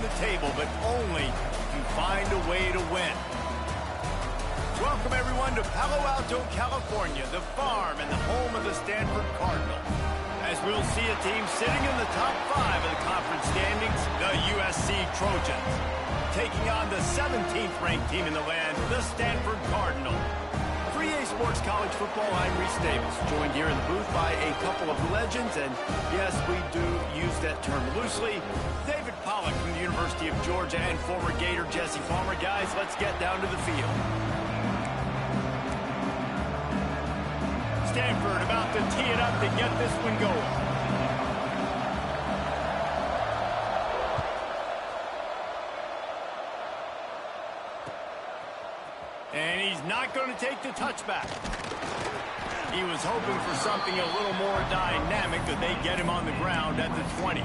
the table, but only if you find a way to win. Welcome, everyone, to Palo Alto, California, the farm and the home of the Stanford Cardinal. As we'll see a team sitting in the top 5 of the conference standings, the USC Trojans, taking on the 17th ranked team in the land, the Stanford Cardinal. 3A Sports College Football, I'm Reese Davis, joined here in the booth by a couple of legends, and yes, we do use that term loosely. David Pollack from the University of Georgia and former Gator Jesse Palmer. Guys, let's get down to the field. Stanford about to tee it up to get this one going. And he's not going to take the touchback. He was hoping for something a little more dynamic, but they get him on the ground at the 20.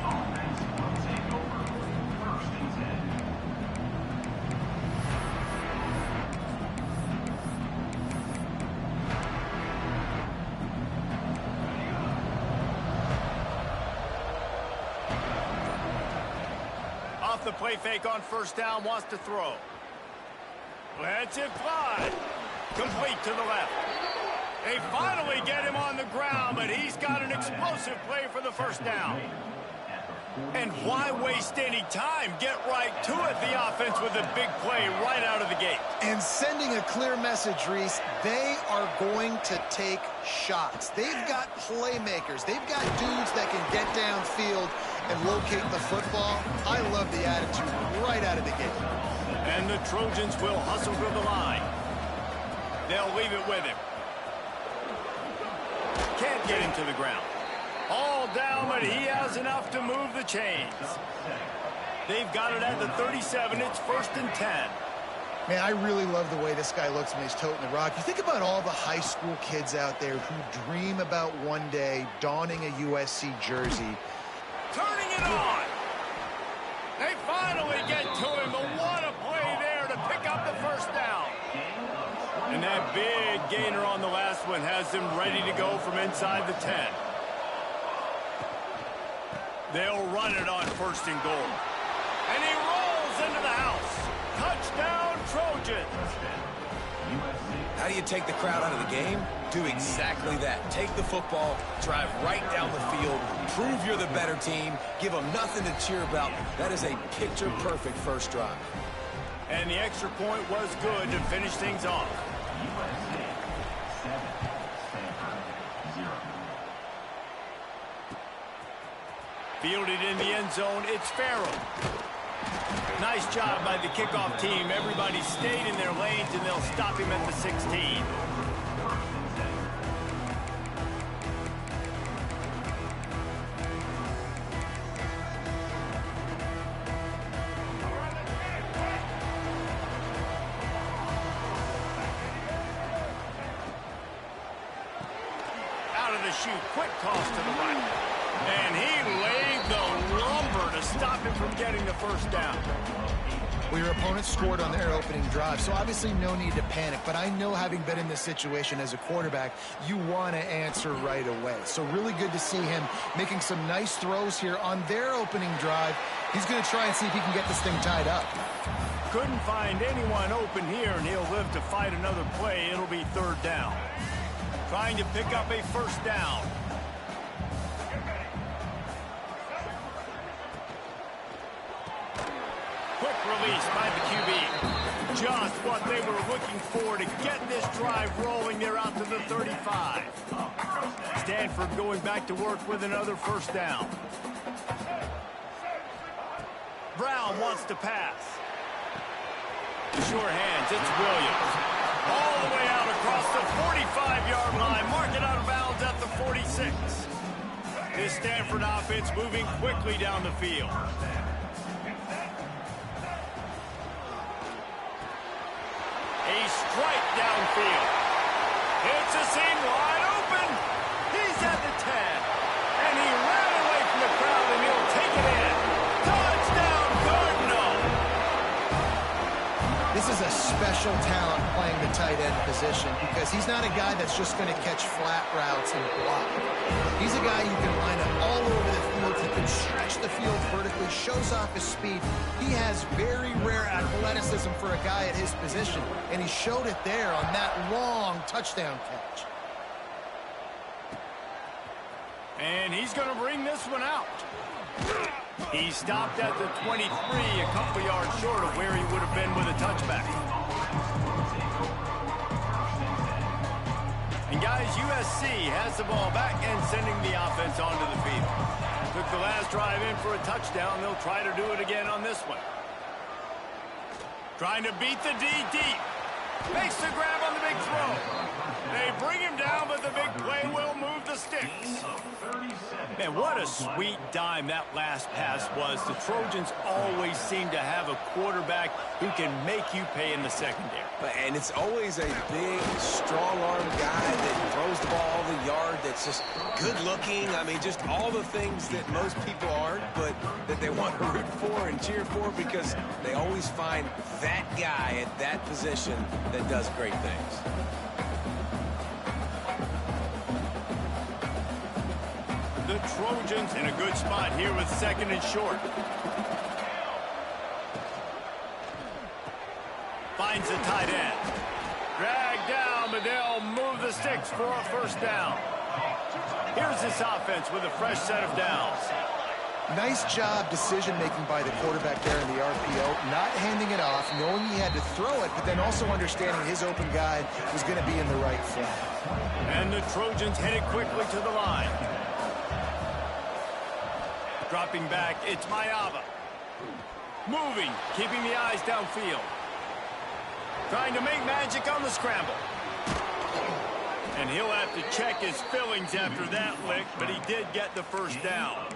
Off the play fake on first down, wants to throw. Lets it fly. Complete to the left. They finally get him on the ground, but he's got an explosive play for the first down. And why waste any time? Get right to it, the offense, with a big play right out of the gate. And sending a clear message, Reese, they are going to take shots. They've got playmakers. They've got dudes that can get downfield and locate the football. I love the attitude right out of the gate. And the Trojans will hustle to the line. They'll leave it with him. Can't get him to the ground. All down, but he has enough to move the chains. They've got it at the 37. It's 1st and 10. Man, I really love the way this guy looks when he's toting the rock. You think about all the high school kids out there who dream about one day donning a USC jersey. Turning it on. They finally get to him, but what a play there to pick up the first down. And that big gainer on the last one has them ready to go from inside the 10. They'll run it on 1st and goal. And he rolls into the house. Touchdown, Trojans. How do you take the crowd out of the game? Do exactly that. Take the football, drive right down the field, prove you're the better team, give them nothing to cheer about. That is a picture-perfect first drive. And the extra point was good to finish things off. Fielded in the end zone, it's Farrell. Nice job by the kickoff team. Everybody stayed in their lanes, and they'll stop him at the 16. Out of the chute, quick toss to the right. And he laid the lumber to stop him from getting the first down. Well, your opponent scored on their opening drive, so obviously no need to panic. But I know, having been in this situation as a quarterback, you want to answer right away. So really good to see him making some nice throws here on their opening drive. He's going to try and see if he can get this thing tied up. Couldn't find anyone open here, and he'll live to fight another play. It'll be 3rd down. Trying to pick up a first down. Quick release by the QB. Just what they were looking for to get this drive rolling. They're out to the 35. Stanford going back to work with another first down. Brown wants to pass. Sure hands, it's Williams. All the way out across the 45-yard line. Mark it out of bounds at the 46. This Stanford offense moving quickly down the field. A strike downfield. It's a seam wide open. He's at the 10. And he ran away from the crowd, and he'll take it in. Touchdown, Cardinal. This is a special talent playing the tight end position, because he's not a guy that's just going to catch flat routes and block. He's a guy you can line up all over the field. He can stretch the field vertically he shows off his speed. He has very rare athleticism for a guy at his position, and he showed it there on that long touchdown catch. And he's going to bring this one out. He stopped at the 23, a couple yards short of where he would have been with a touchback. And guys, USC has the ball back and sending the offense onto the field. Took the last drive in for a touchdown. They'll try to do it again on this one. Trying to beat the D deep. Makes the grab on the big throw. They bring him down, but the big play will move the sticks. Man, what a sweet dime that last pass was. The Trojans always seem to have a quarterback who can make you pay in the secondary. And it's always a big, strong-arm guy that throws the ball all the yard, that's just good-looking. I mean, just all the things that most people aren't, but that they want to root for and cheer for because they always find that guy at that position that does great things. The Trojans in a good spot here with second and short. Finds the tight end. Dragged down, but they'll move the sticks for a first down. Here's this offense with a fresh set of downs. Nice job decision-making by the quarterback there in the RPO, not handing it off, knowing he had to throw it, but then also understanding his open guy was going to be in the right flat. And the Trojans headed quickly to the line. Dropping back, it's Mayava. Moving, keeping the eyes downfield. Trying to make magic on the scramble. And he'll have to check his fillings after that lick, but he did get the first down.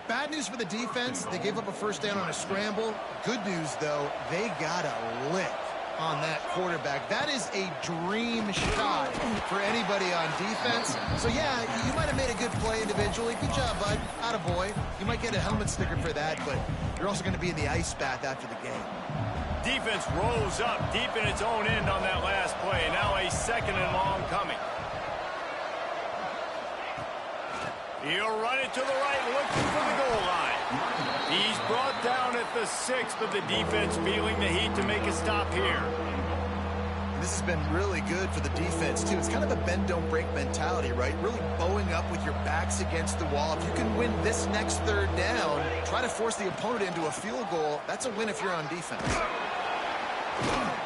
Bad news for the defense. They gave up a first down on a scramble. Good news, though, they got a lick on that quarterback. That is a dream shot for anybody on defense. So, yeah, you might have made a good play individually. Good job, bud. Attaboy. You might get a helmet sticker for that, but you're also going to be in the ice bath after the game. Defense rose up deep in its own end on that last play. Now a second and long coming. He'll run it to the right, looking for the goal line. He's brought down at the 6, but the defense feeling the heat to make a stop here. This has been really good for the defense, too. It's kind of a bend-don't-break mentality, right? Really bowing up with your backs against the wall. If you can win this next third down, try to force the opponent into a field goal. That's a win if you're on defense.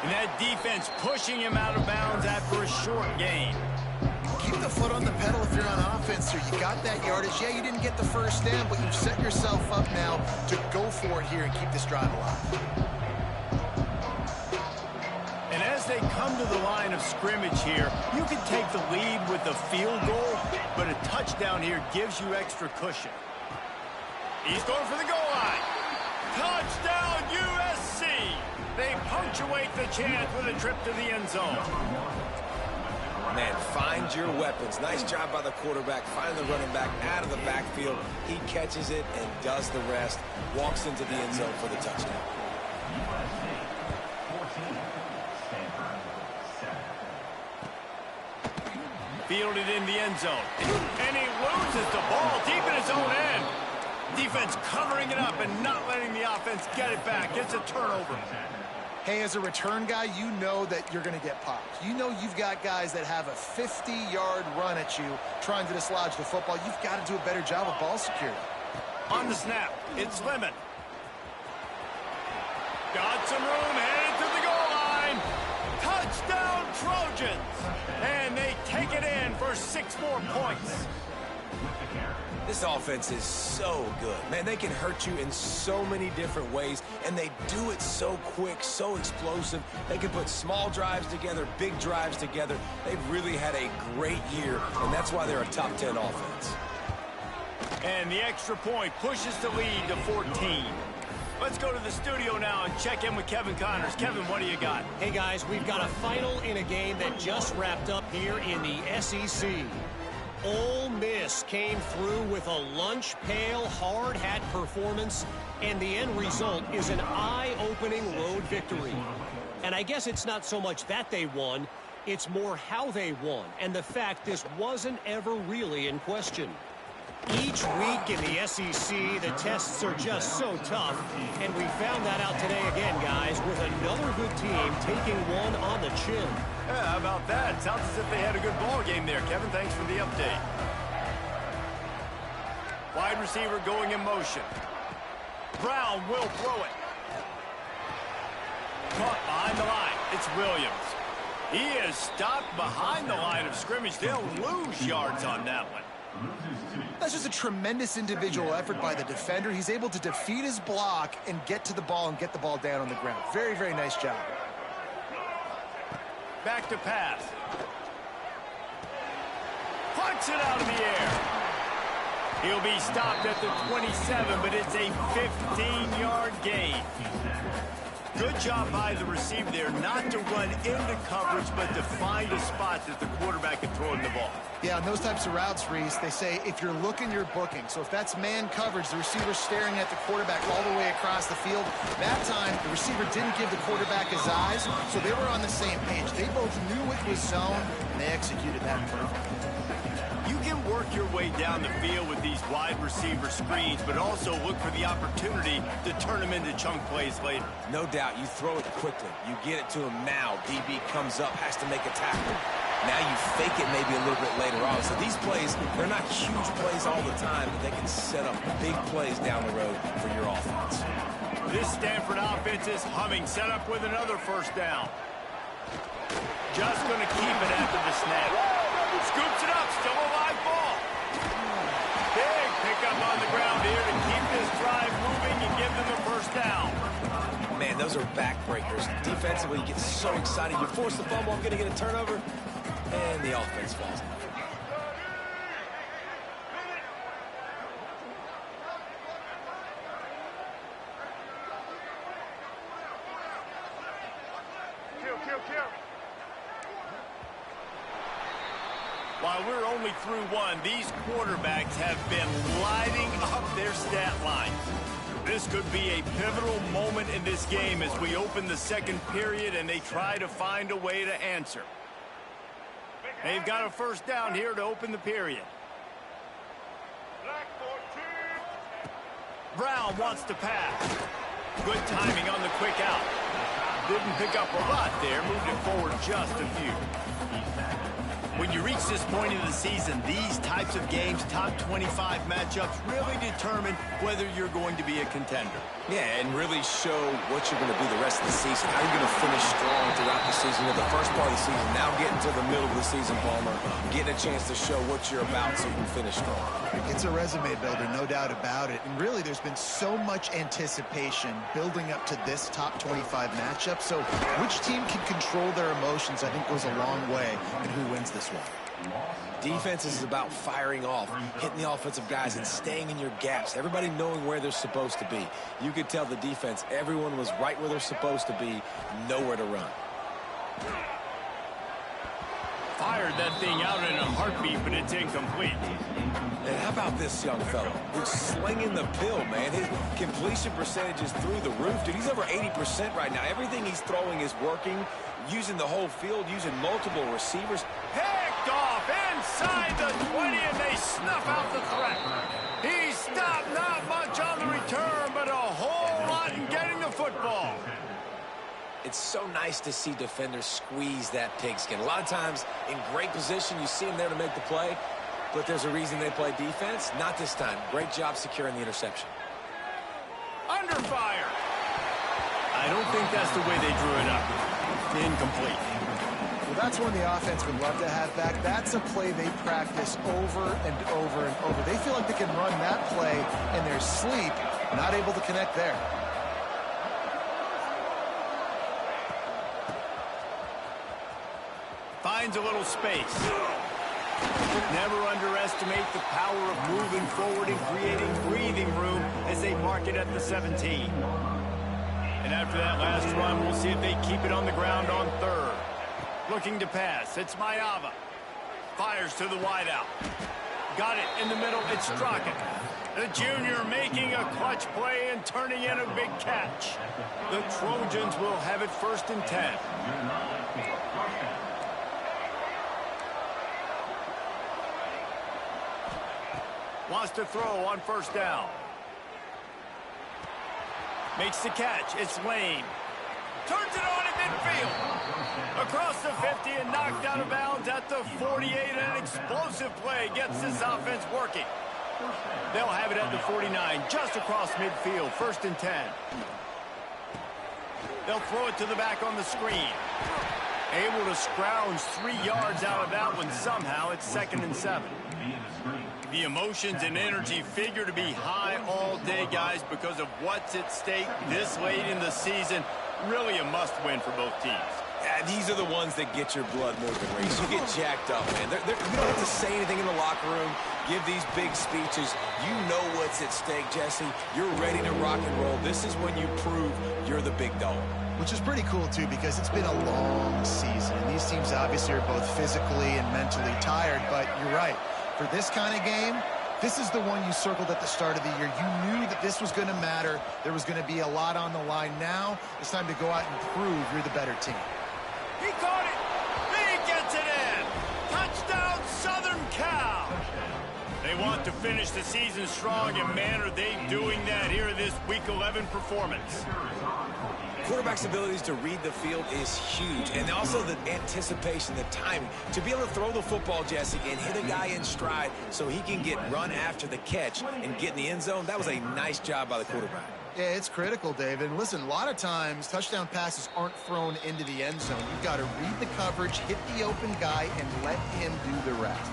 And that defense pushing him out of bounds after a short gain. Keep the foot on the pedal if you're on offense here. You got that yardage. Yeah, you didn't get the first down, but you've set yourself up now to go for it here and keep this drive alive. And as they come to the line of scrimmage here, you can take the lead with a field goal, but a touchdown here gives you extra cushion. He's going for the goal line. Touchdown, USC! They punctuate the chance with a trip to the end zone. Man, find your weapons. Nice job by the quarterback. Find the running back out of the backfield. He catches it and does the rest. Walks into the end zone for the touchdown. Fielded in the end zone. And he loses the ball deep in his own end. Defense covering it up and not letting the offense get it back. It's a turnover. Hey, as a return guy, you know that you're going to get popped. You know you've got guys that have a 50-yard run at you trying to dislodge the football. You've got to do a better job of ball security. On the snap, it's Lemon. Got some room, headed to the goal line. Touchdown, Trojans. And they take it in for 6 more points. This offense is so good. Man, they can hurt you in so many different ways, and they do it so quick, so explosive. They can put small drives together, big drives together. They've really had a great year, and that's why they're a top 10 offense. And the extra point pushes the lead to 14. Let's go to the studio now and check in with Kevin Connors. Kevin, what do you got? Hey, guys, we've got a final in a game that just wrapped up here in the SEC. Ole Miss came through with a lunch pail, hard hat performance, and the end result is an eye-opening road victory. And I guess it's not so much that they won, it's more how they won, and the fact this wasn't ever really in question. Each week in the SEC, the tests are just so tough, and we found that out today again, guys, with another good team taking one on the chin. Yeah, how about that? Sounds as if they had a good ball game there, Kevin. Thanks for the update. Wide receiver going in motion. Brown will throw it. Caught behind the line. It's Williams. He is stopped behind the line of scrimmage. They'll lose yards on that one. That's just a tremendous individual effort by the defender. He's able to defeat his block and get to the ball and get the ball down on the ground. Very, very nice job. Back to pass. Punts it out of the air. He'll be stopped at the 27, but it's a 15-yard gain. Good job by the receiver there, not to run into coverage, but to find a spot that the quarterback can throw in the ball. Yeah, on those types of routes, Reese, they say if you're looking, you're booking. So if that's man coverage, the receiver's staring at the quarterback all the way across the field. That time, the receiver didn't give the quarterback his eyes, so they were on the same page. They both knew it was zone, and they executed that perfectly. You can work your way down the field with these wide receiver screens, but also look for the opportunity to turn them into chunk plays later. No doubt, you throw it quickly. You get it to him now. DB comes up, has to make a tackle. Now you fake it maybe a little bit later on. So these plays, they're not huge plays all the time, but they can set up big plays down the road for your offense. This Stanford offense is humming, set up with another first down. Just going to keep it after the snap. Scoops it up, still a live ball. Big pickup on the ground here to keep this drive moving and give them the first down. Man, those are backbreakers. Defensively, you get so excited. You force the fumble, I'm going to get a turnover, and the offense falls. While we're only through one, these quarterbacks have been lighting up their stat lines. This could be a pivotal moment in this game as we open the second period and they try to find a way to answer. They've got a first down here to open the period. Brown wants to pass. Good timing on the quick out. Didn't pick up a lot there, moved it forward just a few. When you reach this point of the season, these types of games, top 25 matchups, really determine whether you're going to be a contender. Yeah, and really show what you're going to be the rest of the season. How you're going to finish strong throughout the season. At the first part of the season, now getting to the middle of the season, Palmer, getting a chance to show what you're about so you can finish strong. It's a resume builder, no doubt about it. And really, there's been so much anticipation building up to this top 25 matchup. So which team can control their emotions, I think, goes a long way in who wins this one. Defense is about firing off, hitting the offensive guys, and staying in your gaps. Everybody knowing where they're supposed to be. You could tell the defense, everyone was right where they're supposed to be, nowhere to run. Fired that thing out in a heartbeat, but it's incomplete. And how about this young fellow who's slinging the pill, man? His completion percentage is through the roof. Dude, he's over 80% right now. Everything he's throwing is working, using the whole field, using multiple receivers. Picked off inside the 20, and they snuff out the threat. He stopped, not much on the return, but a whole lot in getting the football. It's so nice to see defenders squeeze that pigskin. A lot of times, in great position, you see them there to make the play, but there's a reason they play defense. Not this time. Great job securing the interception. Under fire. I don't think that's the way they drew it up. Incomplete. Well, that's one the offense would love to have back. That's a play they practice over and over and over. They feel like they can run that play in their sleep, not able to connect there. Finds a little space. Never underestimate the power of moving forward and creating breathing room as they mark it at the 17. And after that last run, we'll see if they keep it on the ground on third. Looking to pass. It's Mayava. Fires to the wideout. Got it in the middle. It's Straka. The junior making a clutch play and turning in a big catch. The Trojans will have it 1st and 10. Wants to throw on first down. Makes the catch. It's Lane. Turns it on in midfield. Across the 50 and knocked out of bounds at the 48. An explosive play gets this offense working. They'll have it at the 49, just across midfield. 1st and 10. They'll throw it to the back on the screen. Able to scrounge 3 yards out of that one somehow. It's 2nd and 7. The emotions and energy figure to be high all day, guys, because of what's at stake this late in the season. Really a must-win for both teams. Yeah, these are the ones that get your blood moving, Reese. You get jacked up, man. You don't have to say anything in the locker room, give these big speeches. You know what's at stake, Jesse. You're ready to rock and roll. This is when you prove you're the big dog. Which is pretty cool, too, because it's been a long season. And these teams obviously are both physically and mentally tired, but you're right. For this kind of game, this is the one you circled at the start of the year. You knew that this was going to matter. There was going to be a lot on the line. Now it's time to go out and prove you're the better team. He caught it. He gets it in. Touchdown, Southern Cal. They want to finish the season strong, and man, are they doing that here in this Week 11 performance. Quarterback's abilities to read the field is huge, and also the anticipation, the timing. To be able to throw the football, Jesse, and hit a guy in stride so he can get run after the catch and get in the end zone, that was a nice job by the quarterback. Yeah, it's critical, David. And listen, a lot of times touchdown passes aren't thrown into the end zone. You've got to read the coverage, hit the open guy, and let him do the rest.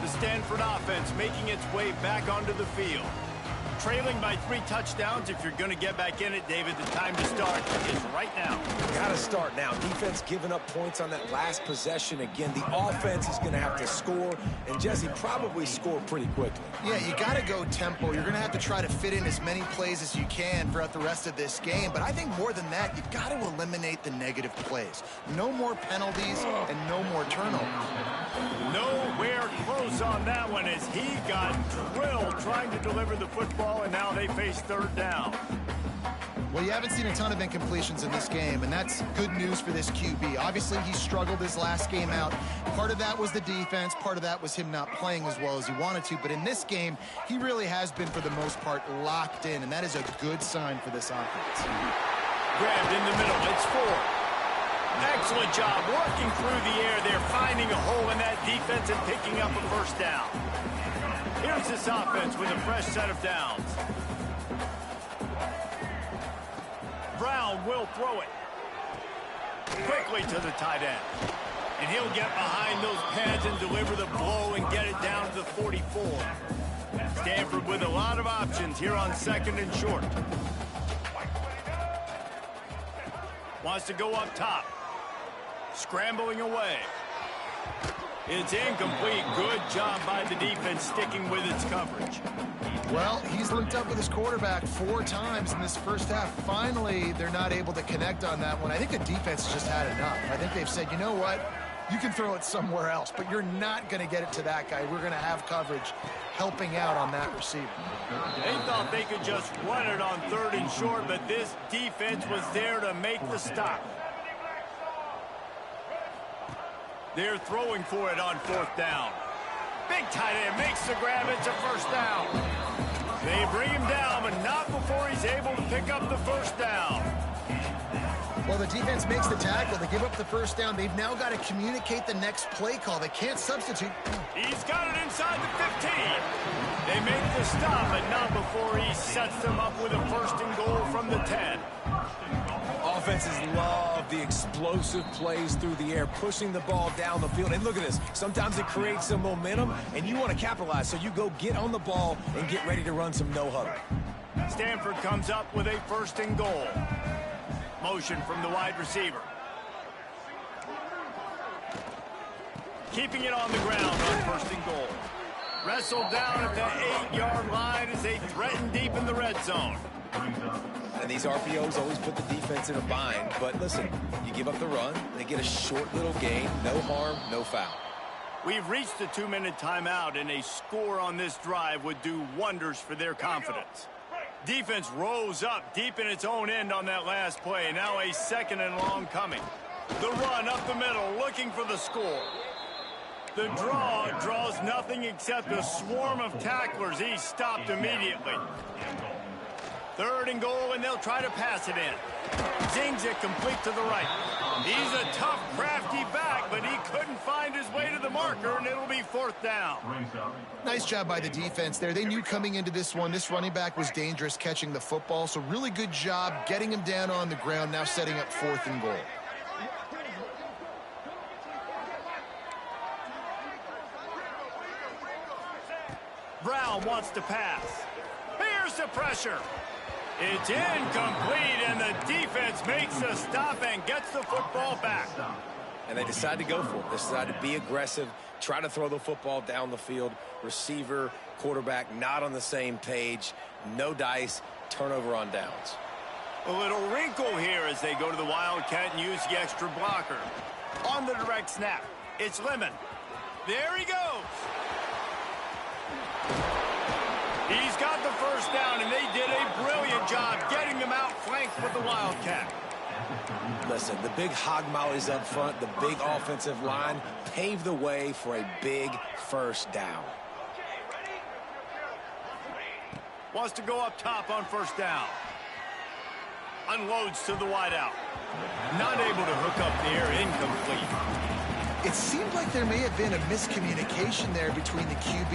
The Stanford offense making its way back onto the field. Trailing by 3 touchdowns. If you're going to get back in it, David, the time to start is right now. Got to start now. Defense giving up points on that last possession. Again, the offense is going to have to score, and Jesse probably score pretty quickly. Yeah, you got to go tempo. You're going to have to try to fit in as many plays as you can throughout the rest of this game. But I think more than that, you've got to eliminate the negative plays. No more penalties and no more turnovers. Nowhere close on that one as he got drilled trying to deliver the football, and now they face 3rd down. Well, you haven't seen a ton of incompletions in this game, and that's good news for this QB. Obviously, he struggled his last game out. Part of that was the defense. Part of that was him not playing as well as he wanted to. But in this game, he really has been, for the most part, locked in, and that is a good sign for this offense. Grabbed in the middle. It's 4. Excellent job working through the air. They're finding a hole in that defense and picking up a 1st down. Here's this offense with a fresh set of downs. Brown will throw it quickly to the tight end. And he'll get behind those pads and deliver the blow and get it down to the 44. Stanford with a lot of options here on 2nd and short. Wants to go up top. Scrambling away. It's incomplete. Good job by the defense sticking with its coverage. Well, he's linked up with his quarterback 4 times in this first half. Finally, they're not able to connect on that one. I think the defense just had enough. I think they've said, you know what? You can throw it somewhere else, but you're not going to get it to that guy. We're going to have coverage helping out on that receiver. They thought they could just run it on 3rd and short, but this defense was there to make the stop. They're throwing for it on 4th down. Big tight end makes the grab. It's a 1st down. They bring him down, but not before he's able to pick up the 1st down. Well, the defense makes the tackle. They give up the 1st down. They've now got to communicate the next play call. They can't substitute. He's got it inside the 15. They make the stop, but not before he sets them up with a 1st and goal from the 10. Offenses love the explosive plays through the air, pushing the ball down the field. And look at this. Sometimes it creates some momentum, and you want to capitalize. So you go get on the ball and get ready to run some no-huddle. Stanford comes up with a 1st and goal. Motion from the wide receiver. Keeping it on the ground on 1st and goal. Wrestled down at the 8-yard line as they threaten deep in the red zone. And these RPOs always put the defense in a bind. But listen, you give up the run, they get a short little gain, no harm, no foul. We've reached the 2-minute timeout, and a score on this drive would do wonders for their confidence. Defense rose up deep in its own end on that last play. Now a 2nd and long coming. The run up the middle, looking for the score. The draw draws nothing except a swarm of tacklers. He's stopped immediately. 3rd and goal, and they'll try to pass it in. Zings it complete to the right. He's a tough, crafty back, but he couldn't find his way to the marker, and it'll be 4th down. Nice job by the defense there. They knew coming into this one, this running back was dangerous catching the football, so really good job getting him down on the ground, now setting up 4th and goal. Brown wants to pass. Here's the pressure. It's incomplete, and the defense makes a stop and gets the football back. And they decide to go for it. They decide to be aggressive, try to throw the football down the field. Receiver, quarterback not on the same page. No dice, turnover on downs. A little wrinkle here as they go to the Wildcat and use the extra blocker. On the direct snap, it's Lemon. There he goes. He's got the 1st down, and they did a brilliant job getting him out flanked with the Wildcat. Listen, the big hog mollies up front, the big offensive line paved the way for a big 1st down. Wants to go up top on 1st down. Unloads to the wideout. Not able to hook up there, incomplete. It seemed like there may have been a miscommunication there between the QB